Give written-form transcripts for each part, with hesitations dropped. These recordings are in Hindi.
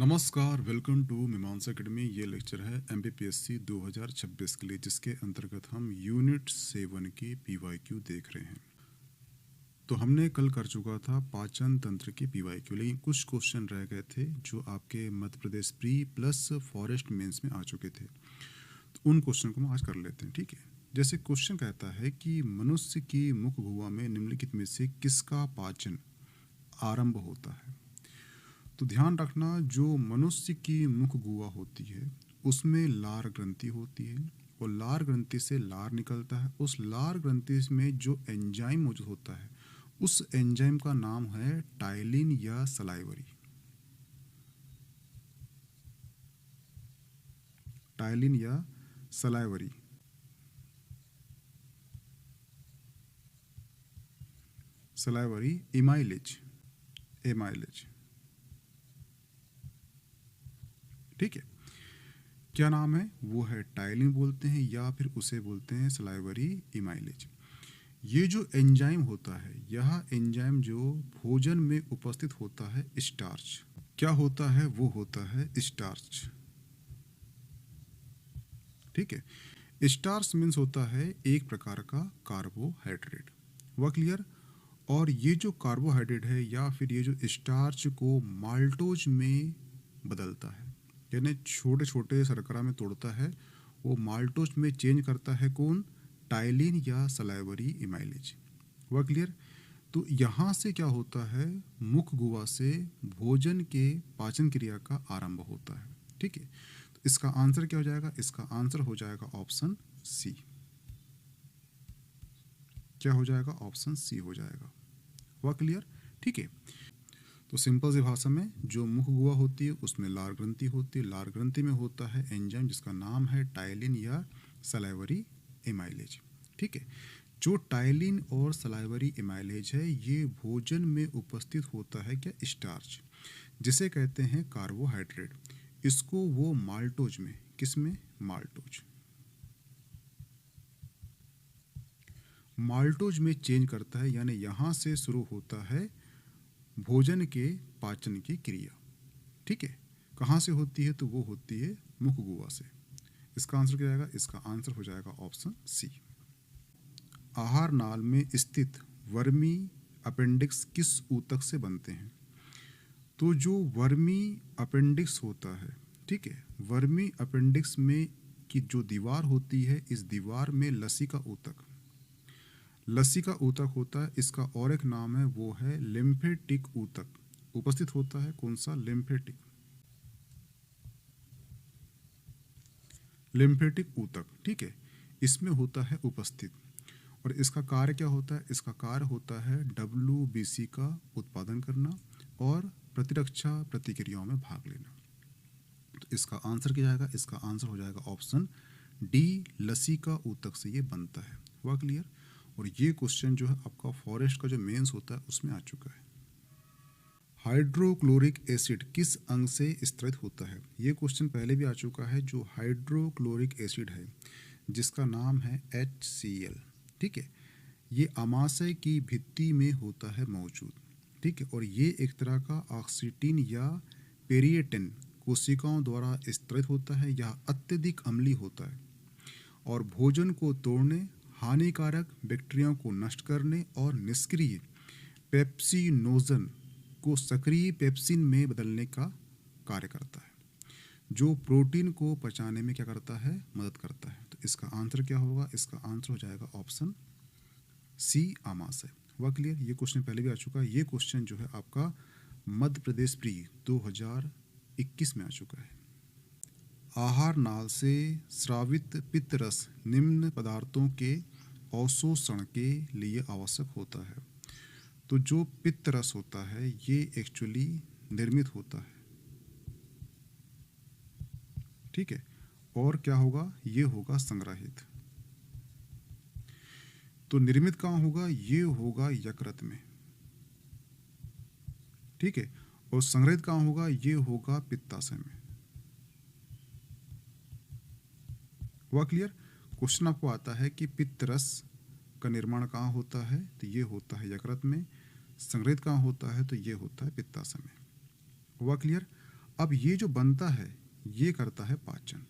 नमस्कार, वेलकम टू मीमांसा एकेडमी। ये लेक्चर है एमपीपीएससी 2026 के लिए, जिसके अंतर्गत हम यूनिट 7 की पीवाईक्यू देख रहे हैं। तो हमने कल कर चुका था पाचन तंत्र की पीवाईक्यू, लेकिन कुछ क्वेश्चन रह गए थे जो आपके Madhya Pradesh pre plus forest mains में आ चुके थे। तो उन क्वेश्चन को हम आज कर लेते हैं, ठीक है। जैसे क्वेश्चन कहता है कि मनुष्य की मुख गुहा में निम्नलिखित में से किसका पाचन आरंभ होता है। तो ध्यान रखना, जो मनुष्य की मुख गुहा होती है उसमें लार ग्रंथि होती है और लार ग्रंथि से लार निकलता है। उस लार ग्रंथि में जो एंजाइम मौजूद होता है उस एंजाइम का नाम है टाइलिन या सलाइवरी। टाइलिन या सलाइवरी। सलाइवरी इमाइलेज। एमाइलेज, ठीक है। क्या नाम है? वो है टाइलिन बोलते हैं या फिर उसे बोलते हैं सलाइवरी इमाइलेज। ये जो एंजाइम होता है, यह एंजाइम जो भोजन में उपस्थित होता है स्टार्च, क्या होता है? वो होता है स्टार्च, ठीक है। स्टार्च मीन्स होता है एक प्रकार का कार्बोहाइड्रेट, वह क्लियर। और ये जो कार्बोहाइड्रेट है या फिर ये जो स्टार्च को माल्टोज में बदलता है, यानी छोटे छोटे शर्करा में तोड़ता है, वो माल्टोज में चेंज करता है। कौन? टाइलिन या सलाइवरी इमाइलेज, वह क्लियर। तो यहाँ से क्या होता है? मुख गुहा से भोजन के पाचन क्रिया का आरंभ होता है, ठीक है। तो इसका आंसर क्या हो जाएगा? इसका आंसर हो जाएगा ऑप्शन सी। क्या हो जाएगा? ऑप्शन सी हो जाएगा, वह क्लियर, ठीक है। तो सिंपल सी भाषा में, जो मुख गुहा होती है उसमें लार ग्रंथि होती है। लार ग्रंथि में होता है एंजाइम जिसका नाम है टाइलिन या सलाइवरी इमाइलेज, ठीक है। जो टाइलिन और सलाइवरी इमाइलेज है ये भोजन में उपस्थित होता है क्या? स्टार्च, जिसे कहते हैं कार्बोहाइड्रेट। इसको वो माल्टोज में, किस में? माल्टोज, माल्टोज में चेंज करता है। यानी यहाँ से शुरू होता है भोजन के पाचन की क्रिया, ठीक है। कहाँ से होती है? तो वो होती है मुख गुहा से। इसका आंसर क्या आएगा? इसका आंसर हो जाएगा ऑप्शन सी। आहार नाल में स्थित वर्मी अपेंडिक्स किस ऊतक से बनते हैं? तो जो वर्मी अपेंडिक्स होता है, ठीक है, वर्मी अपेंडिक्स में की जो दीवार होती है, इस दीवार में लसिका ऊतक, लसिका ऊतक होता है। इसका और एक नाम है, वो है लिम्फेटिक ऊतक, उपस्थित होता है। कौन सा? लिम्फेटिक, लिम्फेटिक ऊतक, ठीक है, इसमें होता है उपस्थित। और इसका कार्य क्या होता है? इसका कार्य होता है WBC का उत्पादन करना और प्रतिरक्षा प्रतिक्रियाओं में भाग लेना। तो इसका आंसर क्या जाएगा? इसका आंसर हो जाएगा ऑप्शन डी, लसिका ऊतक से ये बनता है, वह क्लियर। और ये क्वेश्चन जो है आपका फॉरेस्ट का जो मेंस होता है उसमें आ चुका है। हाइड्रोक्लोरिक एसिड किस अंग से स्त्रित होता है? ये क्वेश्चन पहले भी आ चुका है। जो हाइड्रोक्लोरिक एसिड है जिसका नाम है HCl, ठीक है, ये अमाशय की भित्ति में होता है मौजूद, ठीक है। और ये एक तरह का ऑक्सीटिन या पेरिएटिन कोशिकाओं द्वारा स्त्रित होता है। यह अत्यधिक अम्लीय होता है और भोजन को तोड़ने, हानिकारक बैक्टीरिया को नष्ट करने और निष्क्रिय पेप्सिनोजन को सक्रिय पेप्सिन में बदलने का कार्य करता है, जो प्रोटीन को पचाने में क्या करता है? मदद करता है। तो इसका आंसर क्या होगा? इसका आंसर हो जाएगा ऑप्शन सी, आमाशय, वह क्लियर। ये क्वेश्चन पहले भी आ चुका है। ये क्वेश्चन जो है आपका मध्य प्रदेश प्री 2021 में आ चुका है। आहार नाल से स्रावित पित्त रस निम्न पदार्थों के अवशोषण के लिए आवश्यक होता है। तो जो पित्त रस होता है ये एक्चुअली निर्मित होता है, ठीक है। और क्या होगा? ये होगा संग्रहित। तो निर्मित कहाँ होगा? ये होगा यकृत में, ठीक है। और संग्रहित कहाँ होगा? ये होगा पित्ताशय में, वह क्लियर। क्वेश्चन आपको आता है कि पित्त रस का निर्माण कहाँ होता है? तो ये होता है यकृत में। संग्रहित कहाँ होता है? तो ये होता है पित्ताशय में, हुआ क्लियर। अब ये जो बनता है ये करता है पाचन।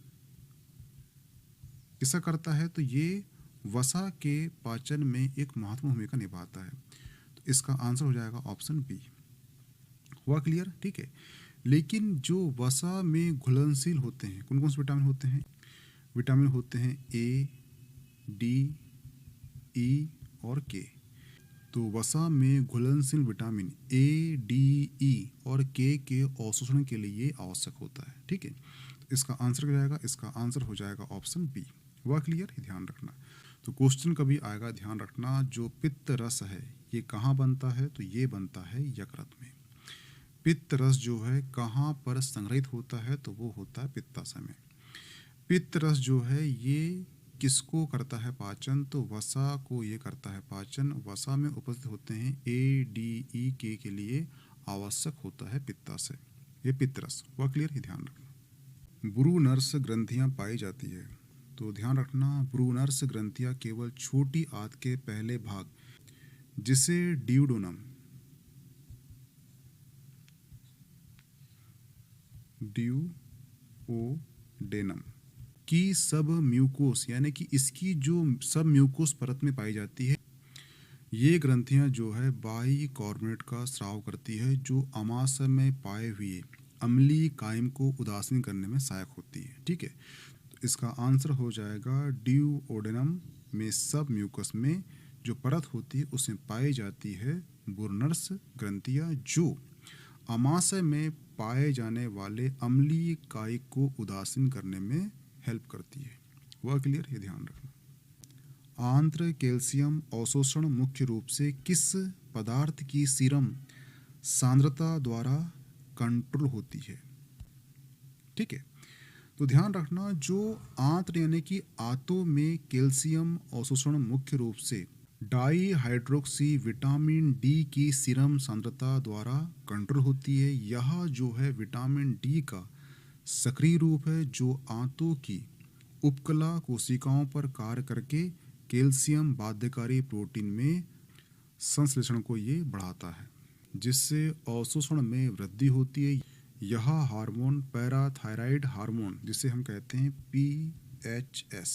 किसका करता है? तो ये वसा के पाचन में एक महत्वपूर्ण भूमिका निभाता है। तो इसका आंसर हो जाएगा ऑप्शन बी। हुआ क्लियर? ठीक है। लेकिन जो वसा में घुलनशील होते हैं, कौन कौन से विटामिन होते हैं? विटामिन होते हैं ए, डी, ई और के। तो वसा में घुलनशील विटामिन ए, डी, ई और के अवशोषण के लिए ये आवश्यक होता है। ठीक है। तो इसका आंसर क्या जाएगा? इसका आंसर हो जाएगा ऑप्शन बी। हुआ क्लियर? ध्यान रखना। तो क्वेश्चन कभी आएगा, ध्यान रखना, जो पित्त रस है ये कहाँ बनता है? तो ये बनता है यकृत में। पित्त रस जो है कहाँ पर संग्रहित होता है? तो वो होता है पित्ताशय में। पित्त रस जो है ये किसको करता है पाचन? तो वसा को ये करता है पाचन। वसा में उपस्थित होते हैं ए, डी, ई, के लिए आवश्यक होता है पित्ताशय, ये पित्त रस। हुआ क्लियर? ध्यान रखना। ब्रूनर्स ग्रंथियां पाई जाती है। तो ध्यान रखना, ब्रूनर्स ग्रंथियां केवल छोटी आंत के पहले भाग, जिसे ड्यूडेनम की सब म्यूकोस, यानी कि इसकी जो सब म्यूकोस परत में पाई जाती है। ये ग्रंथियां जो है बाह्य कार्बोनेट का स्राव करती है, जो आमाशय में पाए हुए अम्लीय कायम को उदासीन करने में सहायक होती है। ठीक है। तो इसका आंसर हो जाएगा ड्यूओडेनम में सब म्यूकस में जो परत होती है उसमें पाई जाती है ब्रूनर्स ग्रंथियां, जो आमाशय में पाए जाने वाले अम्लीय कायिक को उदासीन करने में हेल्प करती है। वह क्लियर? ये ध्यान रखना। आंत्र कैल्शियम अवशोषण मुख्य रूप से किस पदार्थ की सीरम सांद्रता द्वारा कंट्रोल होती है? ठीक है। तो ध्यान रखना, जो आंत्र यानी कि आंतों में कैल्शियम अवशोषण मुख्य रूप से डाई हाइड्रोक्सी विटामिन डी की सीरम सांद्रता द्वारा कंट्रोल होती है। यह जो है विटामिन डी का सक्रिय रूप है, जो आंतों की उपकला कोशिकाओं पर कार्य करके कैल्शियम बाध्यकारी प्रोटीन में संश्लेषण को ये बढ़ाता है, जिससे अवशोषण में वृद्धि होती है। यह हार्मोन पैराथायराइड हार्मोन, जिसे हम कहते हैं PHS,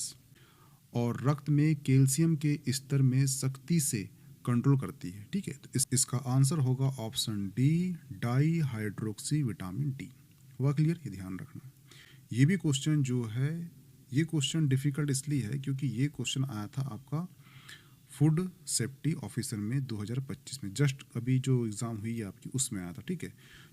और रक्त में कैल्शियम के स्तर में सख्ती से कंट्रोल करती है। ठीक है। तो इसका आंसर होगा option D, di hydroxy vitamin D. हुआ क्लियर? ये ध्यान रखना। ये भी क्वेश्चन जो है, ये क्वेश्चन डिफिकल्ट इसलिए है क्योंकि ये क्वेश्चन आया था आपका फूड सेफ्टी ऑफिसर में 2025 में, जस्ट अभी जो एग्ज़ाम हुई है आपकी उसमें आया था। ठीक है।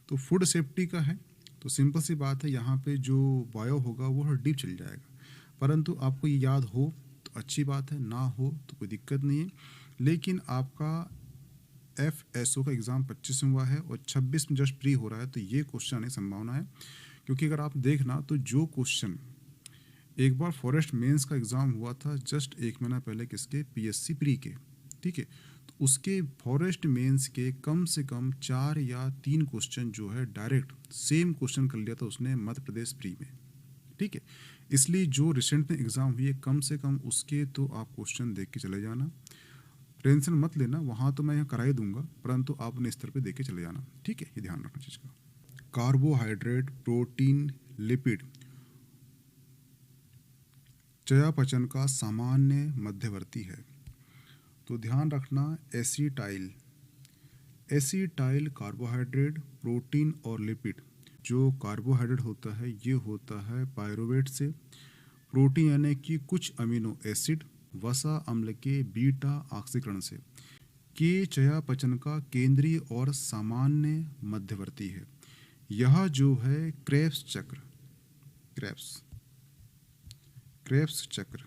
तो फूड सेफ्टी का है, तो सिंपल सी बात है, यहाँ पे जो बायो होगा वो डीप चल जाएगा, परंतु आपको ये याद हो तो अच्छी बात है, ना हो तो कोई दिक्कत नहीं है। लेकिन आपका FSO का एग्ज़ाम 25 में हुआ है और 26 में जस्ट प्री हो रहा है, तो ये क्वेश्चन आने की संभावना है। क्योंकि अगर आप देखना तो जो क्वेश्चन एक बार फॉरेस्ट मेंस का एग्ज़ाम हुआ था जस्ट एक महीना पहले, किसके? PSC प्री के। ठीक है। तो उसके फॉरेस्ट मेंस के कम से कम 4 या 3 क्वेश्चन जो है डायरेक्ट सेम क्वेश्चन कर लिया था उसने मध्य प्रदेश प्री में। ठीक है। इसलिए जो रिसेंट में एग्ज़ाम हुई है कम से कम उसके तो आप क्वेश्चन देख के चले जाना, टेंशन मत लेना, वहाँ तो मैं यहाँ करा ही दूंगा, परंतु आप अपने स्तर पे देख के चले जाना। ठीक है। ये ध्यान रखना चीज़ का। कार्बोहाइड्रेट, प्रोटीन, लिपिड चयापचय का सामान्य मध्यवर्ती है। तो ध्यान रखना, एसिटाइल कार्बोहाइड्रेट, प्रोटीन और लिपिड। जो कार्बोहाइड्रेट होता है ये होता है पायरुवेट से। प्रोटीन यानी कि कुछ अमीनो एसिड वसा अम्ल के बीटा ऑक्सीकरण से। के चयापचय का केंद्रीय और सामान्य मध्यवर्ती है। यह जो है क्रेब्स चक्र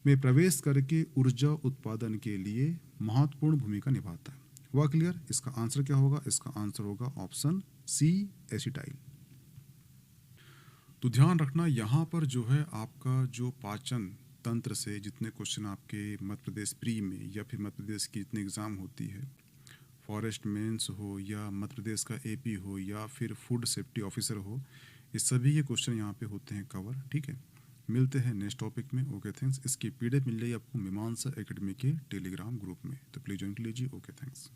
में प्रवेश करके ऊर्जा उत्पादन के लिए महत्वपूर्ण भूमिका निभाता है। हुआ क्लियर? इसका आंसर क्या होगा? इसका आंसर होगा ऑप्शन सी, एसिटाइल। तो ध्यान रखना, यहाँ पर जो है आपका जो पाचन तंत्र से जितने क्वेश्चन आपके मध्य प्रदेश प्री में या फिर मध्य प्रदेश की जितने एग्ज़ाम होती है, फॉरेस्ट मेंस हो या मध्य प्रदेश का AP हो या फिर फूड सेफ्टी ऑफिसर हो, ये सभी ये क्वेश्चन यहाँ पे होते हैं कवर। ठीक है। मिलते हैं नेक्स्ट टॉपिक में। Okay thanks. इसकी PDF मिल जाएगी आपको मीमांसा एकेडमी के टेलीग्राम ग्रुप में, तो प्लीज़ ज्वाइन कीजिए। Okay thanks.